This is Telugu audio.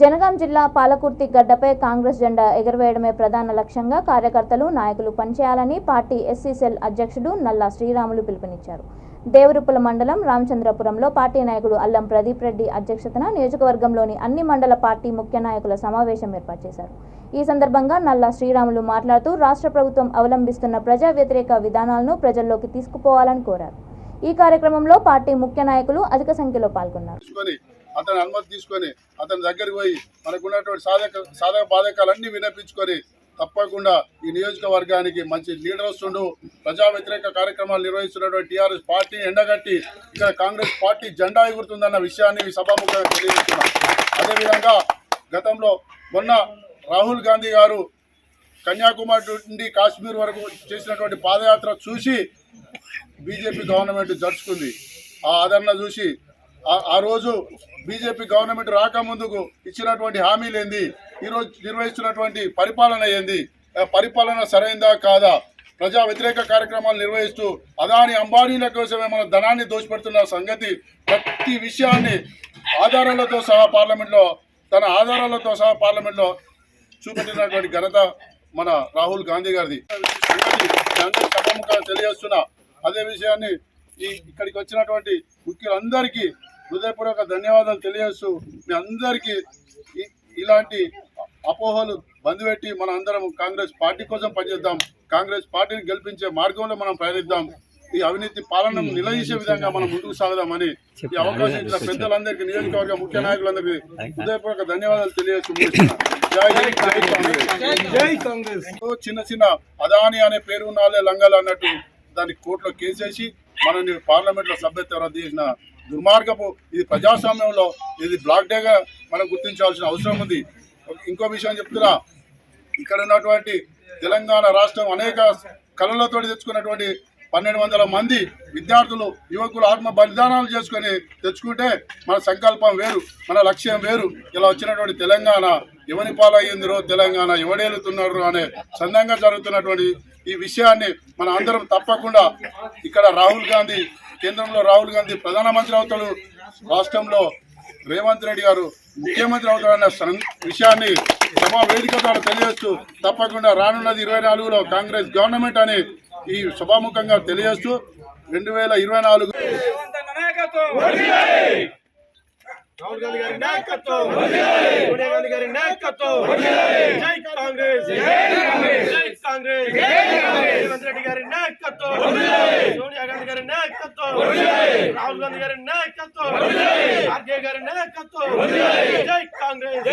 జనగాం జిల్లా పాలకుర్తి గడ్డపై కాంగ్రెస్ జెండా ఎగురవేయడమే ప్రధాన లక్ష్యంగా కార్యకర్తలు నాయకులు పనిచేయాలని పార్టీ ఎస్సీ సెల్ అధ్యక్షుడు నల్లా శ్రీరాములు పిలుపునిచ్చారు. దేవరుప్పల మండలం రామచంద్రపురంలో పార్టీ నాయకుడు అల్లం ప్రదీప్ రెడ్డి అధ్యక్షతన నియోజకవర్గంలోని అన్ని మండల పార్టీ ముఖ్య నాయకుల సమావేశం ఏర్పాటు చేశారు. ఈ సందర్భంగా నల్లా శ్రీరాములు మాట్లాడుతూ రాష్ట్ర ప్రభుత్వం అవలంబిస్తున్న ప్రజా వ్యతిరేక విధానాలను ప్రజల్లోకి తీసుకుపోవాలని కోరారు. ఈ కార్యక్రమంలో పార్టీ ముఖ్య నాయకులు అధిక సంఖ్యలో పాల్గొన్నారు. అతను అనుమతి తీసుకొని అతని దగ్గరికి పోయి మనకున్నటువంటి సాధక బాధకాలన్నీ వినిపించుకొని తప్పకుండా ఈ నియోజకవర్గానికి మంచి లీడర్స్ ఉండు ప్రజా వ్యతిరేక కార్యక్రమాలు నిర్వహిస్తున్నటువంటి టీఆర్ఎస్ పార్టీ ఎండగట్టి ఇక్కడ కాంగ్రెస్ పార్టీ జెండా ఎగురుతుందన్న విషయాన్ని సభాముఖంగా తెలియజేస్తున్నాం. అదేవిధంగా గతంలో మొన్న రాహుల్ గాంధీ గారు కన్యాకుమారి నుండి కాశ్మీర్ వరకు చేసినటువంటి పాదయాత్ర చూసి బీజేపీ గవర్నమెంట్ జరుచుకుంది. ఆ ఆదరణ చూసి ఆ రోజు బీజేపీ గవర్నమెంట్ రాకముందుకు ఇచ్చినటువంటి హామీలు ఏంది, ఈరోజు నిర్వహిస్తున్నటువంటి పరిపాలన ఏంది, పరిపాలన సరైందా కాదా, ప్రజా వ్యతిరేక కార్యక్రమాలు నిర్వహిస్తూ అదాని అంబానీల కోసమే మన ధనాన్ని దోచిపెడుతున్న సంగతి ప్రతి విషయాన్ని ఆధారాలతో సహా పార్లమెంట్లో చూపెట్టినటువంటి ఘనత మన రాహుల్ గాంధీ గారిది. సభాముఖంగా తెలియజేస్తున్నా. అదే విషయాన్ని ఇక్కడికి వచ్చినటువంటి ముఖ్యులందరికీ హృదయపూర్వక ధన్యవాదాలు తెలియజేస్తూ మీ అందరికీ ఇలాంటి అపోహలు బంద్పెట్టి మన అందరం కాంగ్రెస్ పార్టీ కోసం పనిచేద్దాం, కాంగ్రెస్ పార్టీని గెలిపించే మార్గంలో మనం ప్రయాణిద్దాం, ఈ అవినీతి పాలనను నిలదీసే విధంగా మనం ముందుకు సాగుదామని ఈ అవకాశం ఇచ్చిన పెద్దలందరికీ నియోజకవర్గ ముఖ్య నాయకులందరికీ హృదయపూర్వక ధన్యవాదాలు తెలియజేస్తూ చిన్న చిన్న అదాని అనే పేరు ఉన్నాలే లంగాలు అన్నట్టు దానికి కోర్టులో కేసేసి మనని పార్లమెంట్లో సభ్యత్వం రద్దు చేసిన దుర్మార్గపు ఇది ప్రజాస్వామ్యంలో ఇది బ్లాక్ డేగా మనం గుర్తించాల్సిన అవసరం ఉంది. ఇంకో విషయం చెప్తున్నా, ఇక్కడ ఉన్నటువంటి తెలంగాణ రాష్ట్రం అనేక కళలతో తెచ్చుకున్నటువంటి 1200 మంది విద్యార్థులు యువకులు ఆత్మ బలిదానాలు చేసుకొని తెచ్చుకుంటే మన సంకల్పం వేరు, మన లక్ష్యం వేరు. ఇలా వచ్చినటువంటి తెలంగాణ ఎవరి పాలయ్యిందిరో, తెలంగాణ ఎవడేలుతున్నారు అనే సందంగా జరుగుతున్నటువంటి ఈ విషయాన్ని మన అందరం తప్పకుండా ఇక్కడ రాహుల్ గాంధీ కేంద్రంలో రాహుల్ గాంధీ ప్రధానమంత్రి అవుతాడు, రాష్ట్రంలో రేవంత్ రెడ్డి గారు ముఖ్యమంత్రి అవుతాడన్న విషయాన్ని సభా వేదిక ద్వారా తెలియజేస్తూ తప్పకుండా రానున్నది 24లో కాంగ్రెస్ గవర్నమెంట్ అని ఈ సభాముఖంగా తెలియజేస్తూ 2024 రాహుల్ గాంధీ గారి నాయకత్వం, సోనియా గాంధీ గారి నాయకత్వం, జై కాంగ్రెస్, జై కాంగ్రెస్, రేవంత్ రెడ్డి గారి నాయకత్వం, సోనియా గాంధీ గారి నాయకత్వం, రాహుల్ గాంధీ గారి నాయకత్వం, ఆర్కే గారి నాయకత్వం, జై కాంగ్రెస్.